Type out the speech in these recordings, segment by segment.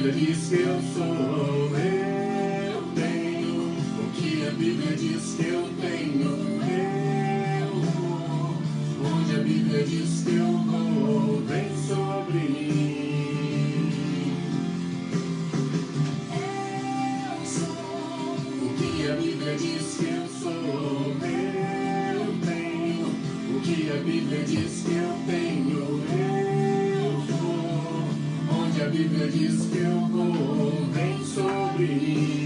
Bíblia diz que eu sou, eu tenho. O que a Bíblia diz que eu tenho, eu vou. Onde a Bíblia diz que eu vou, vem sobre mim. Eu sou o que a Bíblia diz que eu sou, eu tenho. O que a Bíblia diz que eu tenho, eu vou. Onde a Bíblia diz que eu vou, vem sobre mim.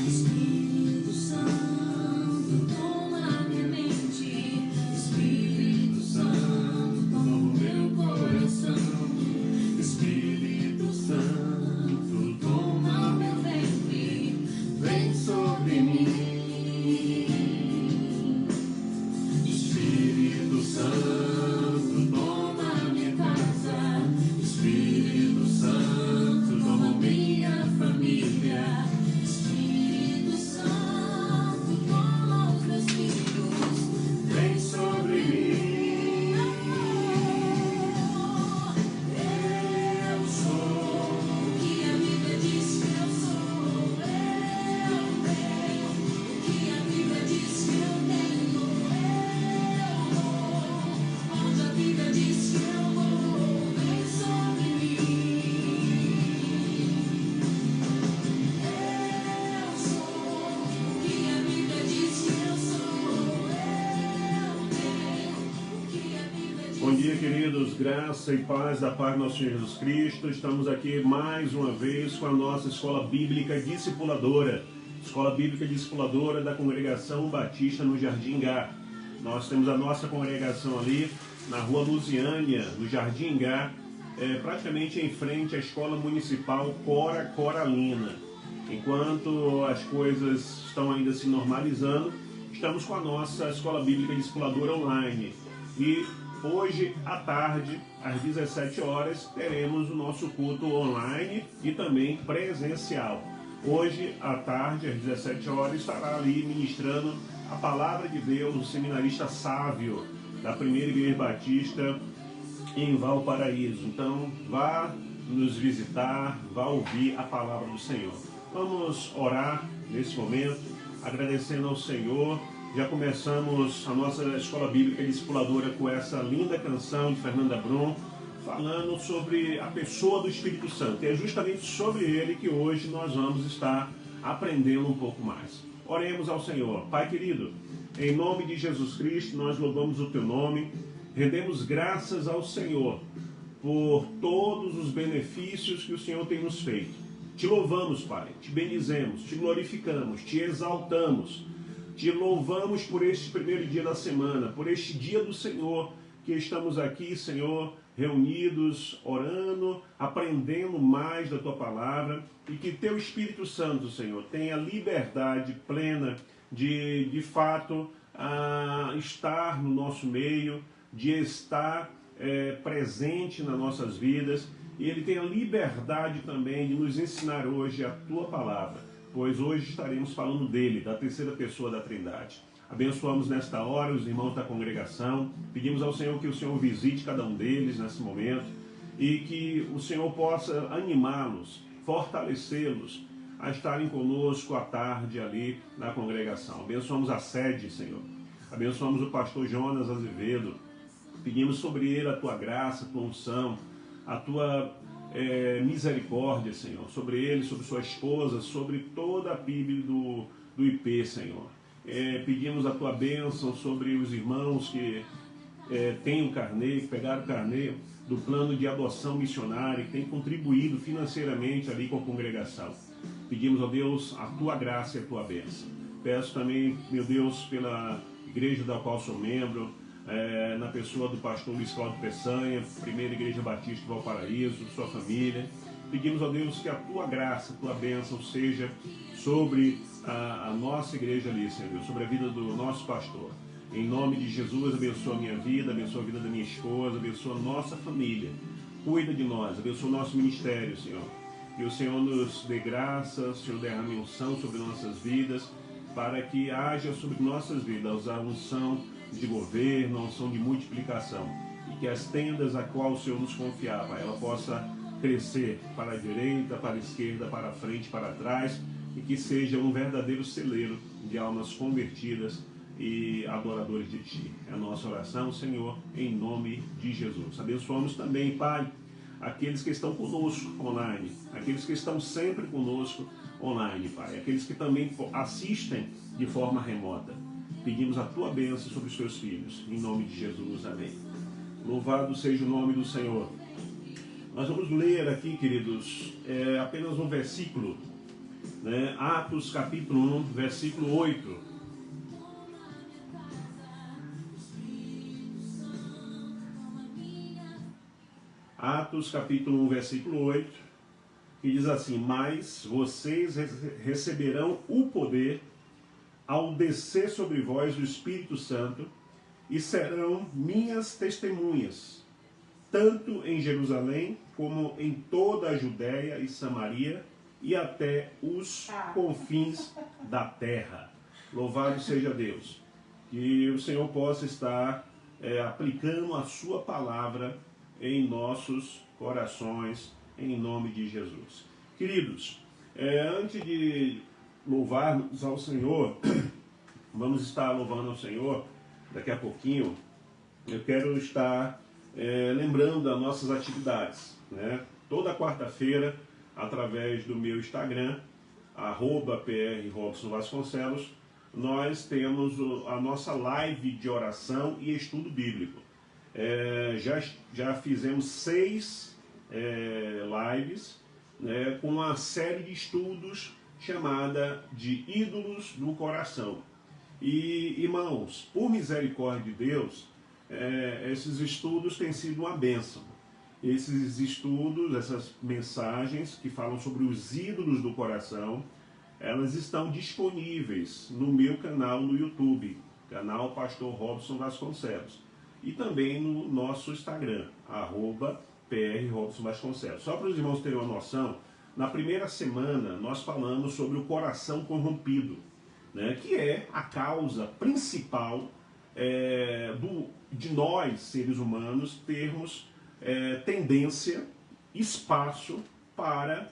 Espírito Santo, toma minha mente. Espírito Santo, toma o meu coração. Espírito Santo, toma meu ventre, vem sobre mim. Espírito Santo, toma minha casa. Espírito Santo, toma minha família. Espírito Santo, toma os meus filhos, vem sobre mim. Eu sou o que a Bíblia diz que eu sou, eu tenho. O que a Bíblia diz que eu tenho, eu vou. Onde a Bíblia diz que eu vou, vem sobre mim. Eu sou o que a Bíblia diz que eu sou, eu tenho. O que a Bíblia diz. Bom dia, queridos, graça e paz da paz do nosso Senhor Jesus Cristo. Estamos aqui mais uma vez com a nossa Escola Bíblica Discipuladora. Escola Bíblica Discipuladora da Congregação Batista no Jardim Gá. Nós temos a nossa congregação ali na Rua Lusiânia, no Jardim Gá, praticamente em frente à Escola Municipal Cora Coralina. Enquanto as coisas estão ainda se normalizando, estamos com a nossa Escola Bíblica Discipuladora online. E hoje à tarde, às 17 horas, teremos o nosso culto online e também presencial. Hoje à tarde, às 17 horas, estará ali ministrando a palavra de Deus o seminarista Sávio, da Primeira Igreja Batista em Valparaíso. Então, vá nos visitar, vá ouvir a palavra do Senhor. Vamos orar nesse momento, agradecendo ao Senhor. Já começamos a nossa Escola Bíblica Discipuladora com essa linda canção de Fernanda Brum, falando sobre a pessoa do Espírito Santo. E é justamente sobre ele que hoje nós vamos estar aprendendo um pouco mais. Oremos ao Senhor. Pai querido, em nome de Jesus Cristo, nós louvamos o Teu nome, rendemos graças ao Senhor por todos os benefícios que o Senhor tem nos feito. Te louvamos, Pai, te bendizemos, te glorificamos, te exaltamos, te louvamos por este primeiro dia da semana, por este dia do Senhor, que estamos aqui, Senhor, reunidos, orando, aprendendo mais da Tua palavra, e que Teu Espírito Santo, Senhor, tenha liberdade plena de fato, estar no nosso meio, de estar presente nas nossas vidas, e Ele tenha liberdade também de nos ensinar hoje a Tua palavra, pois hoje estaremos falando dele, da terceira pessoa da Trindade. Abençoamos nesta hora os irmãos da congregação, pedimos ao Senhor que o Senhor visite cada um deles nesse momento e que o Senhor possa animá-los, fortalecê-los a estarem conosco à tarde ali na congregação. Abençoamos a sede, Senhor. Abençoamos o pastor Jonas Azevedo. Pedimos sobre ele a Tua graça, a Tua unção, a Tua misericórdia, Senhor, sobre ele, sobre sua esposa, sobre toda a PIB do IP, Senhor. Pedimos a Tua bênção sobre os irmãos que têm o carnê, que pegaram o carnê do plano de adoção missionária, que têm contribuído financeiramente ali com a congregação. Pedimos, ó Deus, a Tua graça e a Tua bênção. Peço também, meu Deus, pela igreja da qual sou membro, na pessoa do pastor Luiz Cláudio Peçanha, Primeira Igreja Batista de Valparaíso, sua família. Pedimos, ó Deus, que a Tua graça, a Tua bênção seja sobre a nossa igreja ali, Senhor, sobre a vida do nosso pastor. Em nome de Jesus, abençoa a minha vida, abençoa a vida da minha esposa, abençoa a nossa família. Cuida de nós, abençoa o nosso ministério, Senhor. Que o Senhor nos dê graça, o Senhor derrame unção sobre nossas vidas, para que haja sobre nossas vidas a unção de governo, a unção de multiplicação. E que as tendas a qual o Senhor nos confiava, ela possa crescer para a direita, para a esquerda, para a frente, para trás, e que seja um verdadeiro celeiro de almas convertidas e adoradores de Ti. É a nossa oração, Senhor, em nome de Jesus. Abençoamos também, Pai, aqueles que estão conosco online, aqueles que estão sempre conosco online, Pai, aqueles que também assistem de forma remota. Pedimos a Tua bênção sobre os Teus filhos, em nome de Jesus, amém. Louvado seja o nome do Senhor. Nós vamos ler aqui, queridos, apenas um versículo, né? Atos capítulo 1, versículo 8. Atos capítulo 1, versículo 8, que diz assim: mas vocês receberão o poder ao descer sobre vós o Espírito Santo, e serão minhas testemunhas, tanto em Jerusalém, como em toda a Judéia e Samaria, e até os confins da terra. Louvado seja Deus. Que o Senhor possa estar aplicando a sua palavra em nossos corações, em nome de Jesus. Queridos, antes de louvarmos ao Senhor, vamos estar louvando ao Senhor daqui a pouquinho. Eu quero estar lembrando das nossas atividades, né? Toda quarta-feira, através do meu Instagram, @PRRobsonVasconcelos, nós temos a nossa live de oração e estudo bíblico. Já fizemos 6 lives, né, com uma série de estudos chamada de Ídolos do Coração. E, irmãos, por misericórdia de Deus, esses estudos têm sido uma bênção. Esses estudos, essas mensagens que falam sobre os ídolos do coração, elas estão disponíveis no meu canal no YouTube, canal Pastor Robson Vasconcelos. E também no nosso Instagram, @PRRobsonVasconcelos. Só para os irmãos terem uma noção, na primeira semana nós falamos sobre o coração corrompido, né, que é a causa principal de nós, seres humanos, termos tendência, espaço para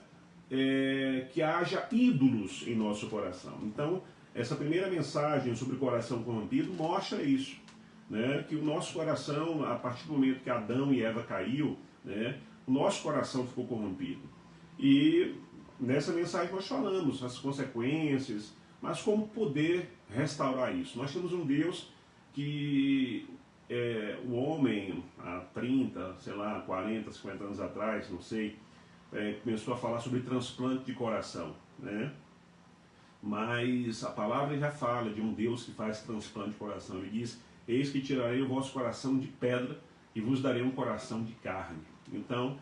que haja ídolos em nosso coração. Então, essa primeira mensagem sobre o coração corrompido mostra isso. Né, que o nosso coração, a partir do momento que Adão e Eva caiu, né, o nosso coração ficou corrompido. E nessa mensagem nós falamos as consequências, mas como poder restaurar isso. Nós temos um Deus que o homem, há 30, sei lá, 40, 50 anos atrás, não sei, começou a falar sobre transplante de coração, né? Mas a palavra já fala de um Deus que faz transplante de coração. Ele diz: eis que tirarei o vosso coração de pedra e vos darei um coração de carne. Então,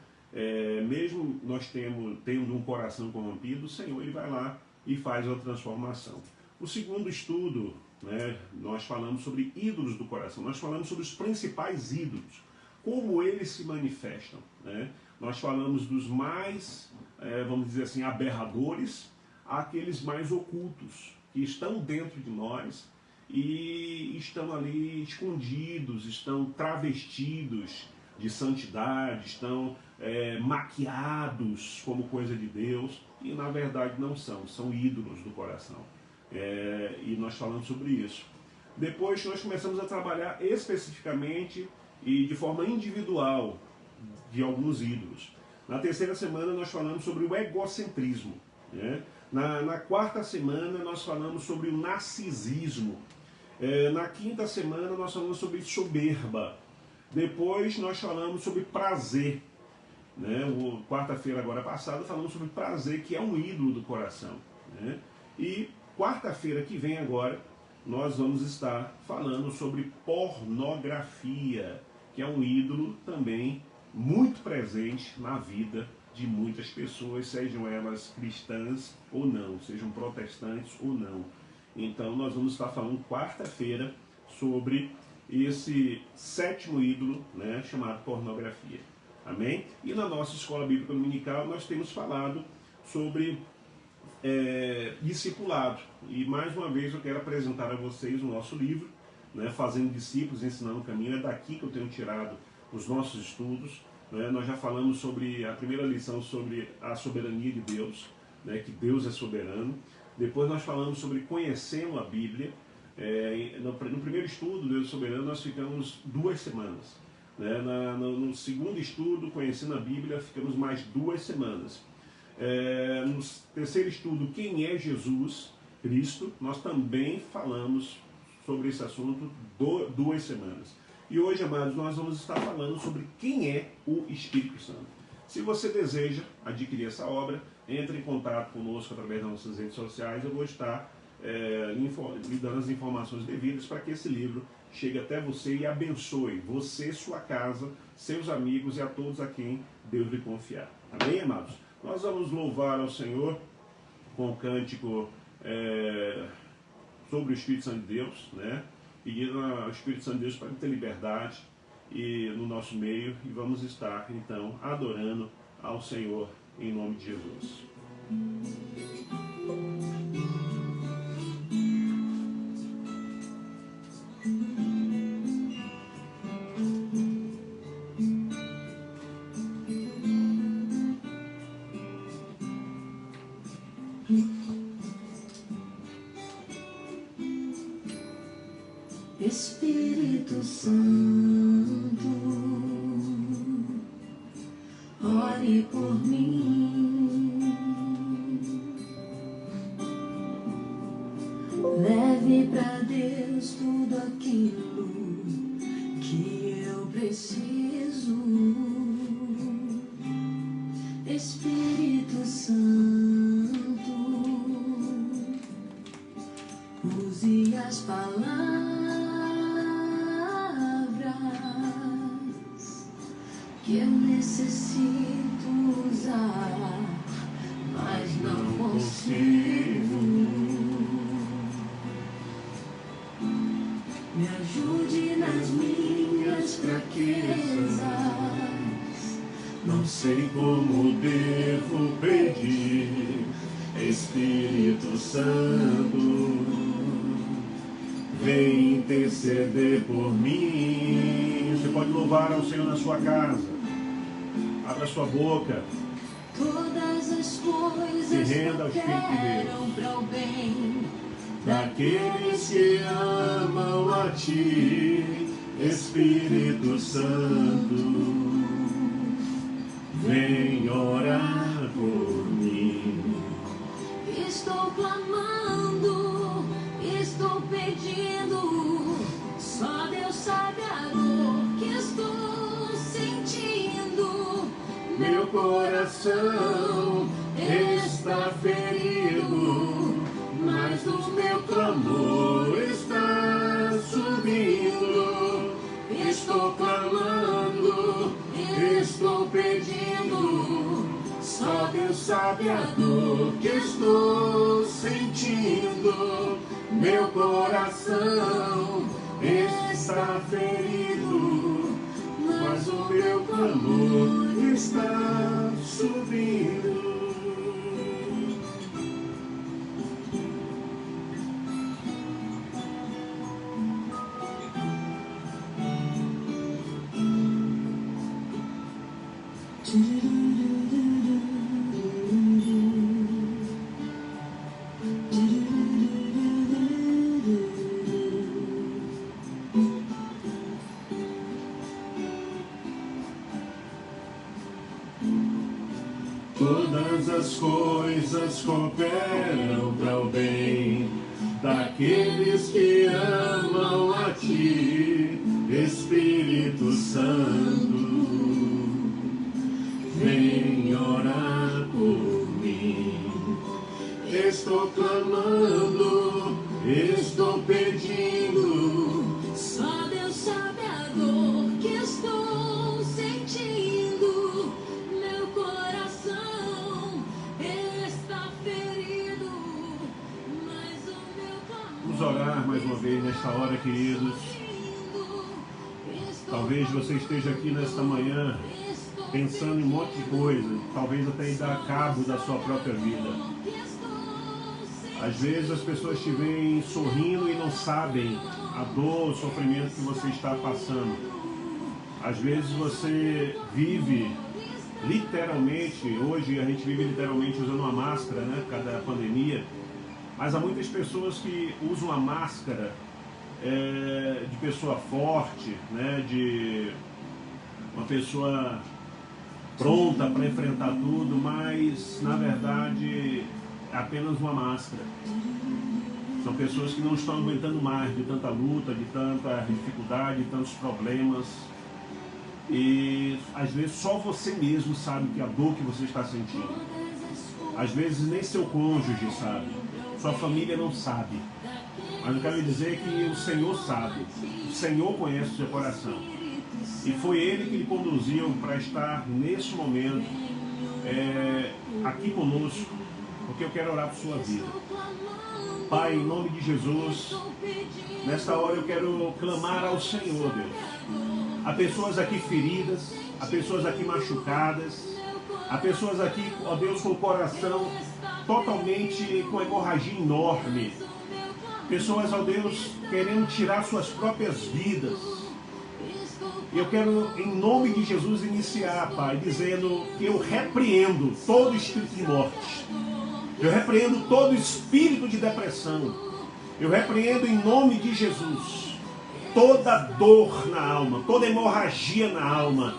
mesmo nós tendo um coração corrompido, o Senhor ele vai lá e faz a transformação. O segundo estudo, né, nós falamos sobre ídolos do coração. Nós falamos sobre os principais ídolos, como eles se manifestam, né? Nós falamos dos mais, vamos dizer assim, aberradores, àqueles mais ocultos, que estão dentro de nós e estão ali escondidos, estão travestidos de santidade, estão maquiados como coisa de Deus, e na verdade não são ídolos do coração. E nós falamos sobre isso. Depois nós começamos a trabalhar especificamente e de forma individual de alguns ídolos. Na terceira semana nós falamos sobre o egocentrismo, né? Na quarta semana nós falamos sobre o narcisismo. Na quinta semana nós falamos sobre soberba. Depois nós falamos sobre prazer, né? Quarta-feira agora passada falamos sobre prazer, que é um ídolo do coração, né? E quarta-feira que vem agora nós vamos estar falando sobre pornografia, que é um ídolo também muito presente na vida de muitas pessoas, sejam elas cristãs ou não, sejam protestantes ou não. Então nós vamos estar falando quarta-feira sobre esse sétimo ídolo, né, chamado pornografia. Amém? E na nossa escola bíblica dominical nós temos falado sobre discipulado. E mais uma vez eu quero apresentar a vocês o nosso livro, né, Fazendo Discípulos, Ensinando o Caminho. É daqui que eu tenho tirado os nossos estudos. Né? Nós já falamos sobre a primeira lição sobre a soberania de Deus, né, que Deus é soberano. Depois nós falamos sobre conhecendo a Bíblia. No primeiro estudo, Deus é soberano, nós ficamos 2 semanas. Né? No segundo estudo, conhecendo a Bíblia, ficamos mais 2 semanas. No terceiro estudo, quem é Jesus Cristo, nós também falamos sobre esse assunto 2 semanas. E hoje, amados, nós vamos estar falando sobre quem é o Espírito Santo. Se você deseja adquirir essa obra, entre em contato conosco através das nossas redes sociais. Eu vou estar lhe dando as informações devidas para que esse livro chegue até você e abençoe você, sua casa, seus amigos e a todos a quem Deus lhe confiar. Amém, amados? Nós vamos louvar ao Senhor com o cântico sobre o Espírito Santo de Deus, né? Pedindo ao Espírito Santo de Deus para ter liberdade no nosso meio, e vamos estar então adorando ao Senhor em nome de Jesus. Espírito Santo, ore por mim, leve pra Deus tudo aquilo que eu preciso. Espírito Santo, use as palavras que eu necessito usar, mas não consigo. Me ajude nas minhas fraquezas. Não sei como devo pedir, Espírito Santo, vem interceder por mim. Você pode louvar ao Senhor na sua casa. Abra sua boca. Todas as coisas se renda ao Espírito de Deus. Para o bem Daqueles que amam a Ti, Espírito Santo, vem orar por mim. Estou clamando, estou pedindo, só Deus sabe a dor que estou sentindo. Meu coração está ferido, mas o meu clamor está subindo. Estou clamando, estou pedindo, só Deus sabe a dor que estou sentindo. Meu coração está ferido, mas o meu clamor está subindo. Todas as coisas cooperam para o bem daqueles que amam a Ti, Espírito Santo, vem orar por mim. Estou clamando, estou pedindo, Só Deus sabe a dor que estou sentindo. Meu coração está ferido, mas o meu clamor. Vamos orar mais uma vez nesta hora, queridos. Talvez você esteja aqui nesta manhã pensando em um monte de coisa, talvez até em dar cabo da sua própria vida. Às vezes as pessoas te veem sorrindo e não sabem a dor, o sofrimento que você está passando. Às vezes você vive literalmente, hoje a gente vive literalmente usando uma máscara, né, por causa da pandemia, mas há muitas pessoas que usam a máscara de pessoa forte, né, de uma pessoa pronta para enfrentar tudo, mas na verdade é apenas uma máscara. São pessoas que não estão aguentando mais de tanta luta, de tanta dificuldade, de tantos problemas. E às vezes só você mesmo sabe que a dor que você está sentindo. Às vezes nem seu cônjuge sabe, sua família não sabe. Mas eu quero dizer que o Senhor sabe, o Senhor conhece o seu coração. E foi Ele que lhe conduziu para estar nesse momento aqui conosco, porque eu quero orar por sua vida. Pai, em nome de Jesus, nesta hora eu quero clamar ao Senhor, Deus. Há pessoas aqui feridas, há pessoas aqui machucadas, há pessoas aqui, ó Deus, com o coração totalmente com hemorragia enorme. Pessoas, ó Deus, querendo tirar suas próprias vidas. E eu quero, em nome de Jesus, iniciar, Pai, dizendo que eu repreendo todo espírito de morte. Eu repreendo todo espírito de depressão. Eu repreendo em nome de Jesus toda dor na alma, toda hemorragia na alma.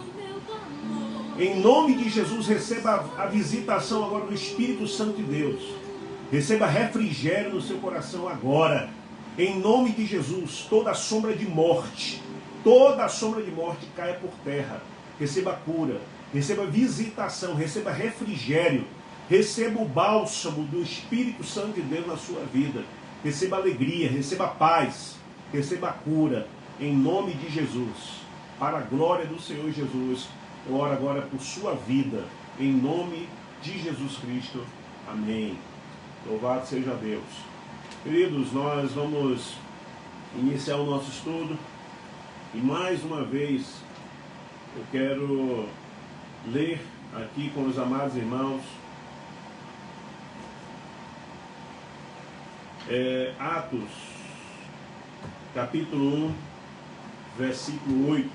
Em nome de Jesus, receba a visitação agora do Espírito Santo de Deus. Receba refrigério no seu coração agora. Em nome de Jesus, toda sombra de morte caia por terra. Receba cura, receba visitação, receba refrigério. Receba o bálsamo do Espírito Santo de Deus na sua vida. Receba alegria, receba paz, receba cura, em nome de Jesus. Para a glória do Senhor Jesus, eu oro agora por sua vida, em nome de Jesus Cristo. Amém. Louvado seja Deus. Queridos, nós vamos iniciar o nosso estudo. E mais uma vez, eu quero ler aqui com os amados irmãos Atos, capítulo 1, versículo 8.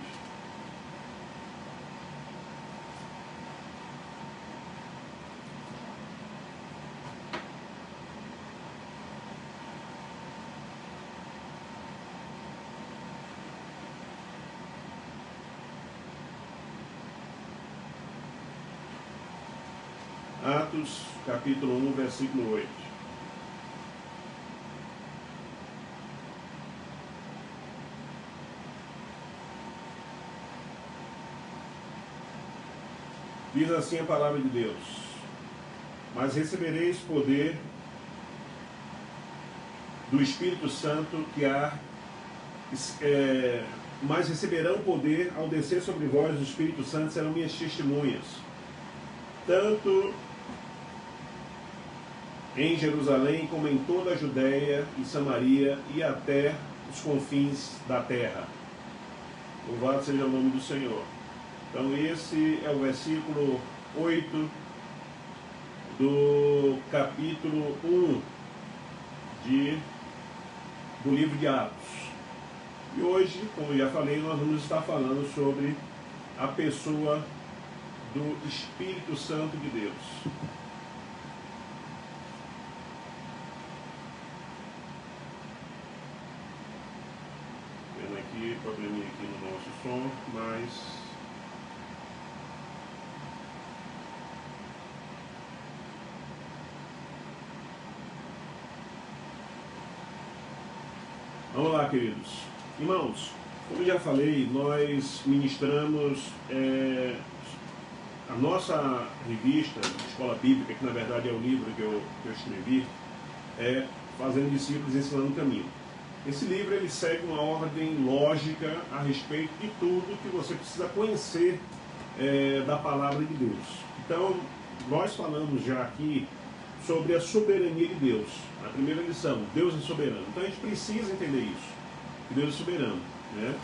Atos, capítulo 1, versículo 8. Diz assim a palavra de Deus: mas recebereis poder do Espírito Santo mas receberão poder ao descer sobre vós o Espírito Santo, serão minhas testemunhas, tanto em Jerusalém como em toda a Judéia e Samaria e até os confins da terra. Louvado seja o nome do Senhor. Então esse é o versículo 8 do capítulo 1 do livro de Atos. E hoje, como eu já falei, nós vamos estar falando sobre a pessoa do Espírito Santo de Deus. Vendo aqui, probleminha aqui no nosso som, mas vamos lá, queridos. Irmãos, como eu já falei, nós ministramos a nossa revista, Escola Bíblica, que na verdade é o livro que eu escrevi, Fazendo Discípulos e Ensinando o Caminho. Esse livro ele segue uma ordem lógica a respeito de tudo que você precisa conhecer da Palavra de Deus. Então, nós falamos já aqui sobre a soberania de Deus. Na primeira lição, Deus é soberano. Então a gente precisa entender isso, que Deus é soberano, né?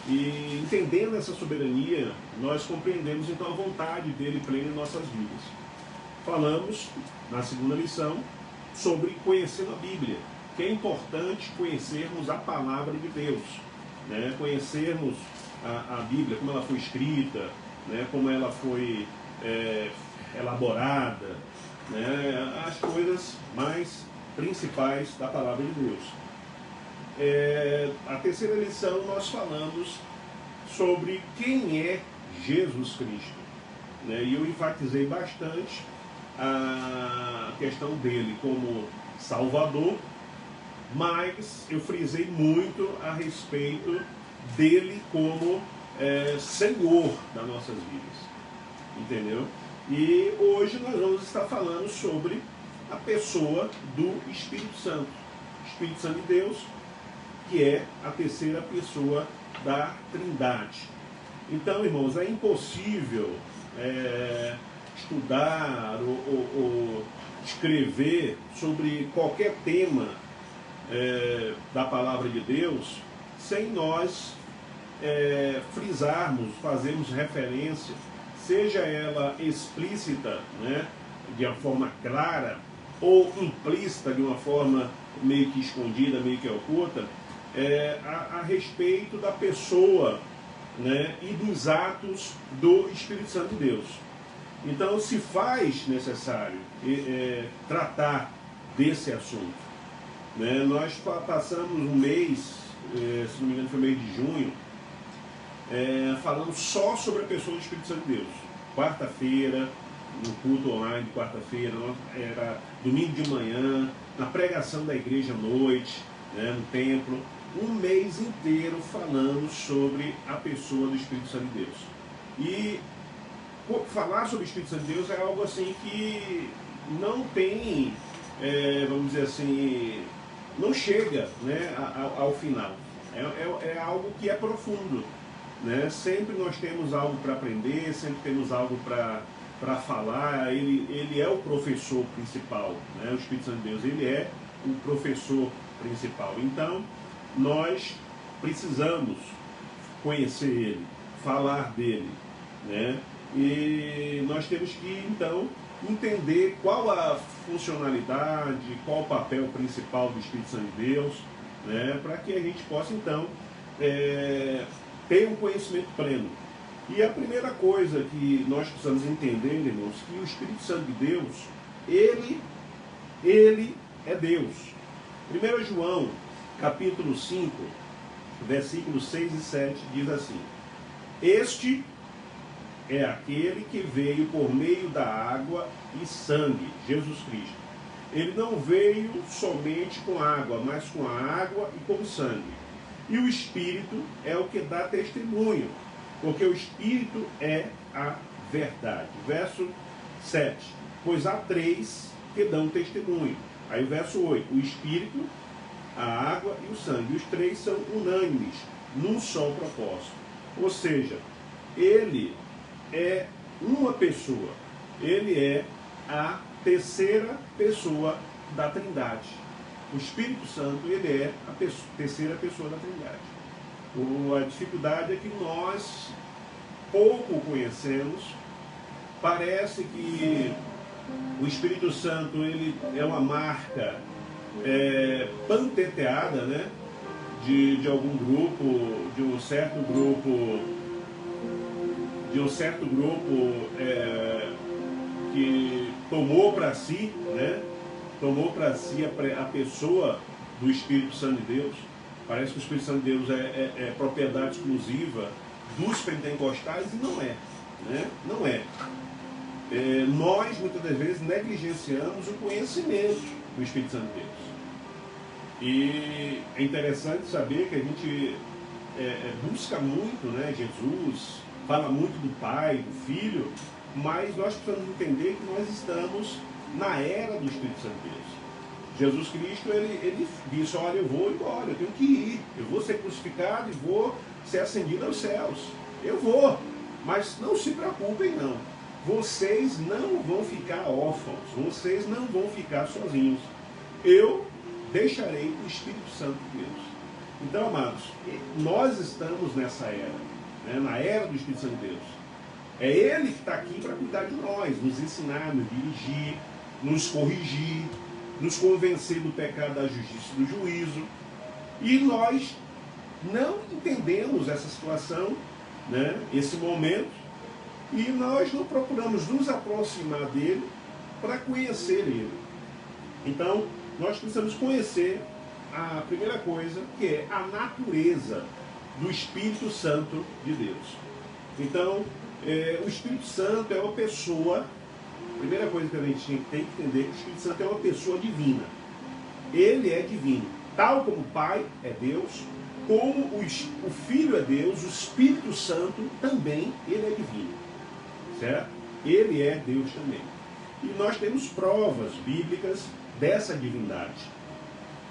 E entendendo essa soberania, nós compreendemos então a vontade dele plena em nossas vidas. Falamos na segunda lição sobre conhecendo a Bíblia, que é importante conhecermos a palavra de Deus, né? Conhecermos a Bíblia, como ela foi escrita, né? Como ela foi elaborada, né? As coisas mais principais da palavra de Deus. A terceira lição nós falamos sobre quem é Jesus Cristo, né? E eu enfatizei bastante a questão dele como Salvador, mas eu frisei muito a respeito dele como Senhor das nossas vidas, entendeu? E hoje nós vamos estar falando sobre a pessoa do Espírito Santo, Espírito Santo de Deus, que é a terceira pessoa da Trindade. Então, irmãos, é impossível estudar ou escrever sobre qualquer tema da palavra de Deus sem nós frisarmos, fazermos referência, seja ela explícita, né, de uma forma clara, ou implícita de uma forma meio que escondida, meio que oculta, a respeito da pessoa, né, e dos atos do Espírito Santo de Deus. Então se faz necessário tratar desse assunto, né? Nós passamos um mês, se não me engano foi mês de junho, falando só sobre a pessoa do Espírito Santo de Deus. Quarta-feira, no culto online de quarta-feira, era domingo de manhã, na pregação da igreja à noite, né, no templo, um mês inteiro falando sobre a pessoa do Espírito Santo de Deus. E falar sobre o Espírito Santo de Deus é algo assim que não tem, vamos dizer assim, não chega, né, ao final. É algo que é profundo, né? Sempre nós temos algo para aprender, sempre temos algo para falar. Ele é o professor principal, né? O Espírito Santo de Deus, ele é o professor principal. Então, nós precisamos conhecer ele, falar dele, né? E nós temos que, então, entender qual a funcionalidade, qual o papel principal do Espírito Santo de Deus, né? Para que a gente possa, então, ter um conhecimento pleno. E a primeira coisa que nós precisamos entender, irmãos, que o Espírito Santo de Deus, ele é Deus. 1 João, capítulo 5, versículos 6 e 7, diz assim: Este é aquele que veio por meio da água e sangue, Jesus Cristo. Ele não veio somente com água, mas com a água e com sangue. E o Espírito é o que dá testemunho, porque o Espírito é a verdade. Verso 7. Pois há três que dão testemunho. Aí o verso 8. O Espírito, a água e o sangue. Os três são unânimes, num só propósito. Ou seja, ele é uma pessoa. Ele é a terceira pessoa da Trindade. O Espírito Santo, ele é a terceira pessoa da Trindade. A dificuldade é que nós pouco conhecemos. Parece que o Espírito Santo, ele é uma marca panteteada, né, de algum grupo, de um certo grupo que tomou para si, né, a pessoa do Espírito Santo de Deus. Parece que o Espírito Santo de Deus é propriedade exclusiva dos pentecostais, e não é, né? Não é. Nós, muitas das vezes, negligenciamos o conhecimento do Espírito Santo de Deus. E é interessante saber que a gente busca muito, né, Jesus, fala muito do Pai, do Filho, mas nós precisamos entender que nós estamos na era do Espírito Santo de Deus. Jesus Cristo, ele disse: olha, eu vou embora, eu tenho que ir, eu vou ser crucificado e vou ser ascendido aos céus. Eu vou, mas não se preocupem não. Vocês não vão ficar órfãos, vocês não vão ficar sozinhos. Eu deixarei o Espírito Santo de Deus. Então, amados, nós estamos nessa era, né, na era do Espírito Santo de Deus. É Ele que está aqui para cuidar de nós, nos ensinar, nos dirigir, nos corrigir, nos convencer do pecado, da justiça e do juízo. E nós não entendemos essa situação, né, esse momento, e nós não procuramos nos aproximar dele para conhecer ele. Então, nós precisamos conhecer a primeira coisa, que é a natureza do Espírito Santo de Deus. Então, o Espírito Santo é uma pessoa, a primeira coisa que a gente tem que entender é que o Espírito Santo é uma pessoa divina. Ele é divino. Tal como o Pai é Deus, como o Filho é Deus, o Espírito Santo também, ele é divino. Certo? Ele é Deus também. E nós temos provas bíblicas dessa divindade.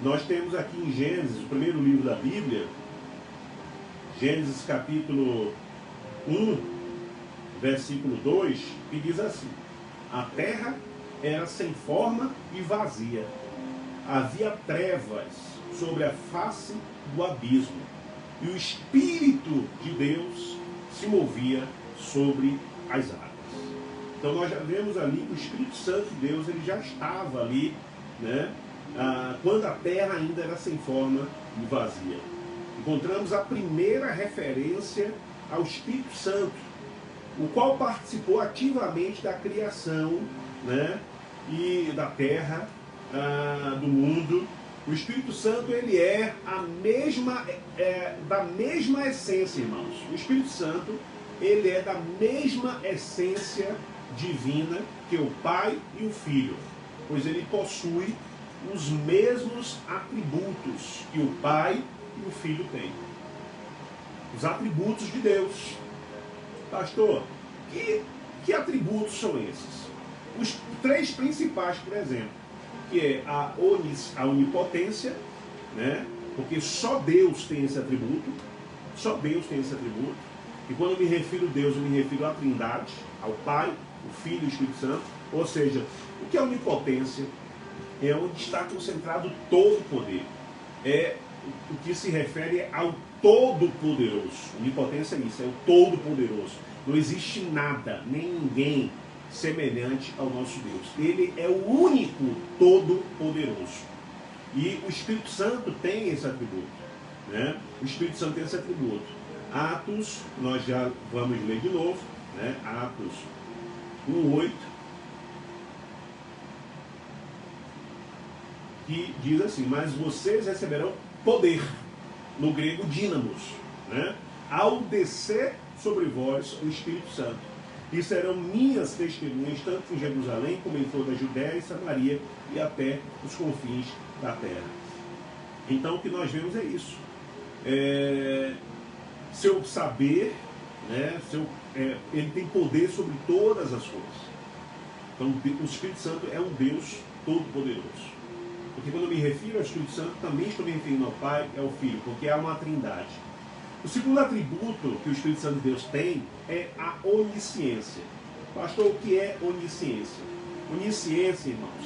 Nós temos aqui em Gênesis, o primeiro livro da Bíblia, Gênesis capítulo 1, versículo 2, que diz assim: a terra era sem forma e vazia. Havia trevas sobre a face do abismo, e o Espírito de Deus se movia sobre as águas. Então nós já vemos ali que o Espírito Santo de Deus ele já estava ali, né, quando a terra ainda era sem forma e vazia. Encontramos a primeira referência ao Espírito Santo, o qual participou ativamente da criação, né, e da terra, do mundo. O Espírito Santo ele é da mesma essência, irmãos. O Espírito Santo ele é da mesma essência divina que o Pai e o Filho, pois ele possui os mesmos atributos que o Pai e o Filho têm. Os atributos de Deus. Pastor, que atributos são esses? Os três principais, por exemplo, que é a onipotência, né? Porque só Deus tem esse atributo, só Deus tem esse atributo. E quando eu me refiro a Deus, eu me refiro à Trindade, ao Pai, o Filho e o Espírito Santo. Ou seja, o que é onipotência? É onde está concentrado todo o poder. É o que se refere ao Todo-Poderoso. Onipotência é isso, é o Todo-Poderoso. Não existe nada, nem ninguém semelhante ao nosso Deus. Ele é o único Todo-Poderoso. E o Espírito Santo tem esse atributo, né? O Espírito Santo tem esse atributo. Atos, nós já vamos ler de novo, né? Atos 1:8, que diz assim: mas vocês receberão poder, no grego dínamos, né, ao descer sobre vós o Espírito Santo, e serão minhas testemunhas tanto em Jerusalém como em toda a Judéia e Samaria e até os confins da terra. Então o que nós vemos é isso. Seu saber, né, ele tem poder sobre todas as coisas. Então o Espírito Santo é um Deus todo-poderoso. Porque quando eu me refiro ao Espírito Santo, também estou me referindo ao Pai e ao Filho, porque há uma trindade. O segundo atributo que o Espírito Santo de Deus tem é a onisciência. Pastor, o que é onisciência? Onisciência, irmãos,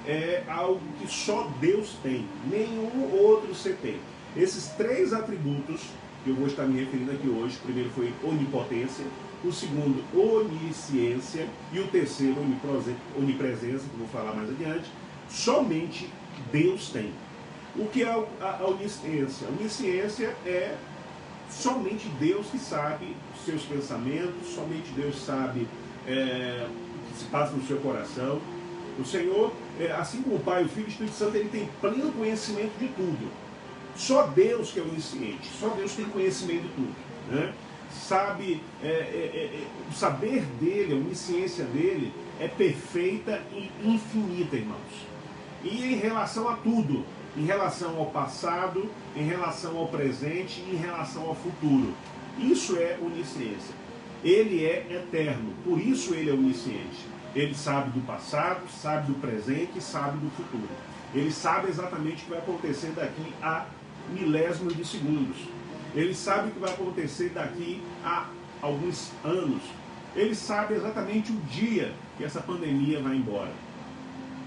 é algo que só Deus tem, nenhum outro ser tem. Esses três atributos que eu vou estar me referindo aqui hoje, o primeiro foi onipotência, o segundo onisciência e o terceiro onipresença, que eu vou falar mais adiante, somente Deus tem. O que é a onisciência? A onisciência é somente Deus que sabe os seus pensamentos, somente Deus sabe o que se passa no seu coração. O Senhor, assim como o Pai, o Filho e o Espírito Santo, ele tem pleno conhecimento de tudo. Só Deus que é onisciente, só Deus tem conhecimento de tudo, né? Sabe, o saber dele, a onisciência dele é perfeita e infinita, irmãos. E em relação a tudo, em relação ao passado, em relação ao presente e em relação ao futuro. Isso é onisciência. Ele é eterno, por isso ele é onisciente. Ele sabe do passado, sabe do presente e sabe do futuro. Ele sabe exatamente o que vai acontecer daqui a milésimos de segundos. Ele sabe o que vai acontecer daqui a alguns anos. Ele sabe exatamente o dia que essa pandemia vai embora.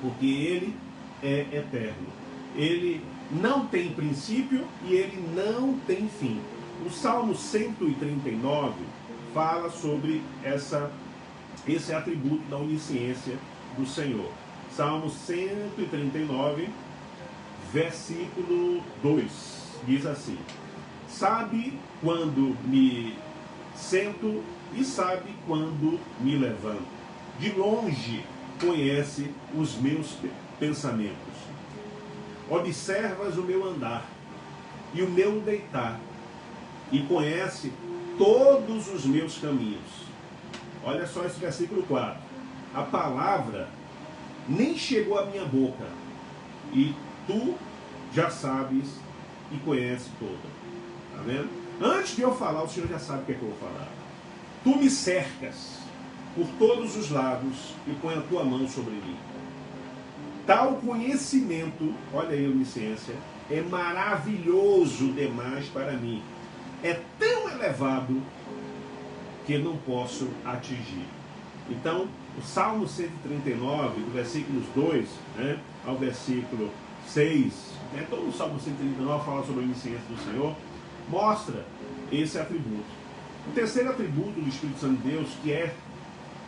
Porque ele é eterno. Ele não tem princípio e ele não tem fim. O Salmo 139 fala sobre esse atributo da onisciência do Senhor. Salmo 139, versículo 2, diz assim: sabe quando me sento e sabe quando me levanto. De longe conhece os meus pensamentos. Observas o meu andar e o meu deitar, e conhece todos os meus caminhos. Olha só esse versículo 4. A palavra nem chegou à minha boca, e tu já sabes e conhece toda. Tá vendo? Antes de eu falar, o Senhor já sabe o que é que eu vou falar. Tu me cercas por todos os lados e põe a tua mão sobre mim. Tal conhecimento, olha aí a onisciência, é maravilhoso demais para mim. É tão elevado que não posso atingir. Então, o Salmo 139, do versículos 2, né, ao versículo 6, né, todo o Salmo 139 fala sobre a onisciência do Senhor, mostra esse atributo. O terceiro atributo do Espírito Santo de Deus, que é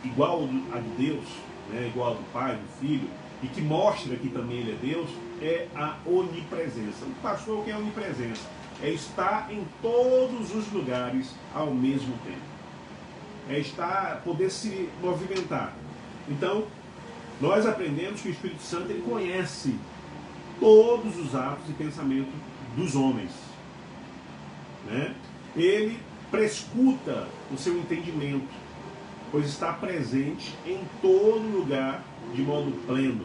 igual a de Deus, né, igual ao do Pai, do Filho, e que mostra que também ele é Deus, é a onipresença. O pastor, o que é a onipresença? É estar em todos os lugares ao mesmo tempo. É estar, poder se movimentar. Então, nós aprendemos que o Espírito Santo ele conhece todos os atos e pensamentos dos homens, né? Ele prescuta o seu entendimento, pois está presente em todo lugar de modo pleno.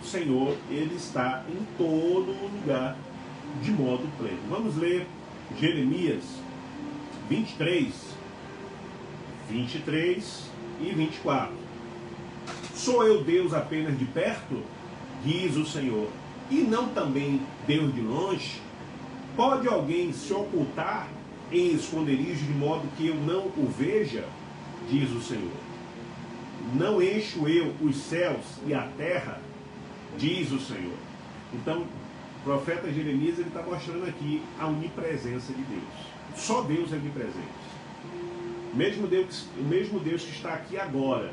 O Senhor, ele está em todo lugar de modo pleno. Vamos ler Jeremias 23 e 24. Sou eu Deus apenas de perto? Diz o Senhor, e não também Deus de longe? Pode alguém se ocultar em esconderijo de modo que eu não o veja? Diz o Senhor. Não encho eu os céus e a terra? Diz o Senhor. Então, o profeta Jeremias está mostrando aqui a onipresença de Deus. Só Deus é onipresente. O mesmo Deus que está aqui agora,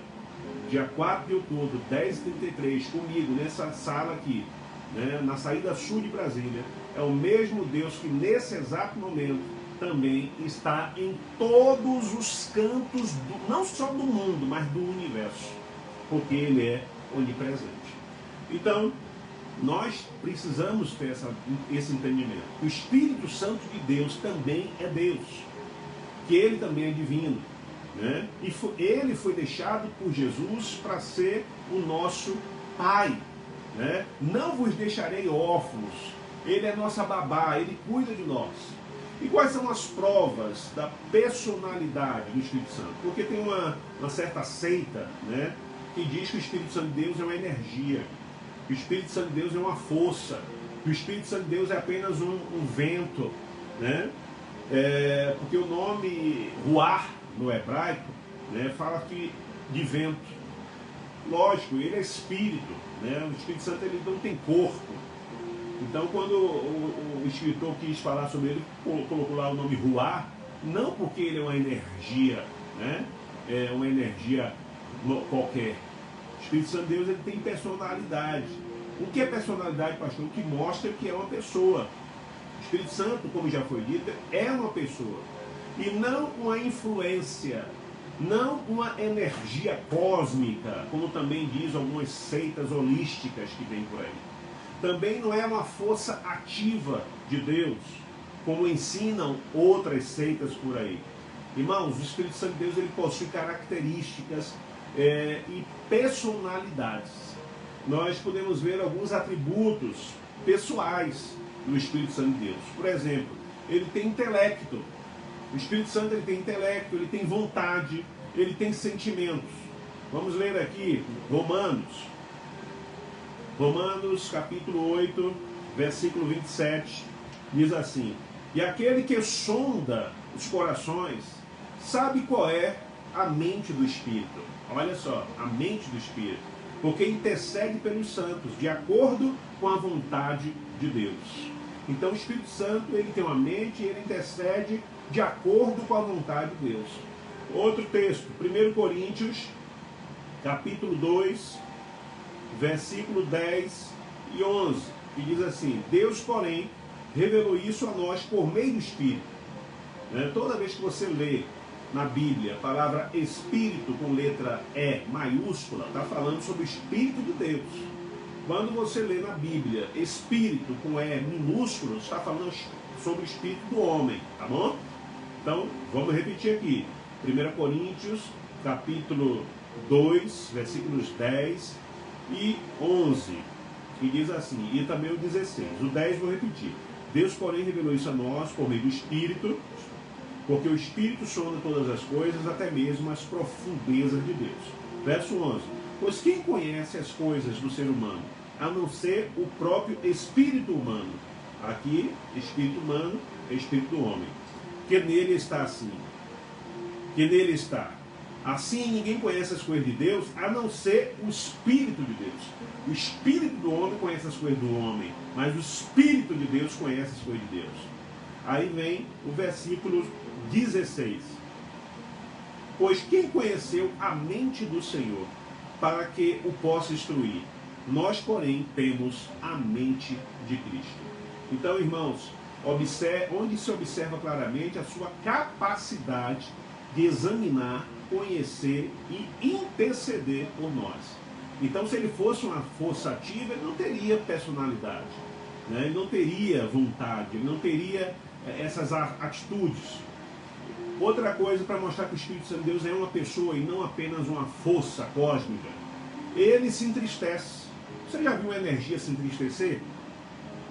dia 4 de outubro, 10h33, comigo nessa sala aqui, né, na saída sul de Brasília, é o mesmo Deus que nesse exato momento também está em todos os cantos, não só do mundo, mas do universo, porque ele é onipresente. Então, nós precisamos ter esse entendimento. O Espírito Santo de Deus também é Deus, que ele também é divino, né? E ele foi deixado por Jesus para ser o nosso Pai, né? Não vos deixarei órfãos, ele é nossa babá, ele cuida de nós. E quais são as provas da personalidade do Espírito Santo? Porque tem uma certa seita, né, que diz que o Espírito Santo de Deus é uma energia, que o Espírito Santo de Deus é uma força, que o Espírito Santo de Deus é apenas um vento, né? Porque o nome ruar no hebraico, né, fala que de vento. Lógico, ele é espírito, né? O Espírito Santo ele não tem corpo. Então, quando o escritor quis falar sobre ele, colocou lá o nome ruar, não porque ele é uma energia, né? É uma energia qualquer. O Espírito Santo de Deus ele tem personalidade. O que é personalidade, pastor? O que mostra que é uma pessoa. O Espírito Santo, como já foi dito, é uma pessoa. E não uma influência, não uma energia cósmica, como também diz algumas seitas holísticas que vêm por aí. Também não é uma força ativa de Deus, como ensinam outras seitas por aí. Irmãos, o Espírito Santo de Deus ele possui características e personalidades. Nós podemos ver alguns atributos pessoais do Espírito Santo de Deus. Por exemplo, ele tem intelecto. O Espírito Santo ele tem intelecto, ele tem vontade, ele tem sentimentos. Vamos ler aqui Romanos capítulo 8, versículo 27, diz assim: e aquele que sonda os corações sabe qual é a mente do Espírito. Olha só, a mente do Espírito. porque intercede pelos santos, de acordo com a vontade de Deus. Então o Espírito Santo, ele tem uma mente e ele intercede de acordo com a vontade de Deus. Outro texto, 1 Coríntios, capítulo 2, versículo 10 e 11, que diz assim: Deus, porém, revelou isso a nós por meio do Espírito. Toda vez que você lê na Bíblia a palavra Espírito com letra E maiúscula, está falando sobre o Espírito de Deus. Quando você lê na Bíblia Espírito com E minúsculo, está falando sobre o Espírito do homem, tá bom? Então, vamos repetir aqui. 1 Coríntios, capítulo 2, versículos 10 e 11, que diz assim, e também o 16. O 10 vou repetir. Deus, porém, revelou isso a nós por meio do Espírito, porque o Espírito sonda todas as coisas, até mesmo as profundezas de Deus. Verso 11. Pois quem conhece as coisas do ser humano, a não ser o próprio Espírito humano? Aqui, Espírito humano é Espírito do homem. Que nele está assim. Que nele está. Assim ninguém conhece as coisas de Deus, a não ser o Espírito de Deus. O Espírito do homem conhece as coisas do homem, mas o Espírito de Deus conhece as coisas de Deus. Aí vem o versículo 16. Pois quem conheceu a mente do Senhor, para que o possa instruir? Nós, porém, temos a mente de Cristo. Então, irmãos, onde se observa claramente a sua capacidade de examinar, conhecer e interceder por nós. Então, se ele fosse uma força ativa, ele não teria personalidade, né? Ele não teria vontade, ele não teria essas atitudes. Outra coisa para mostrar que o Espírito Santo de Deus é uma pessoa e não apenas uma força cósmica, ele se entristece. Você já viu uma energia se entristecer?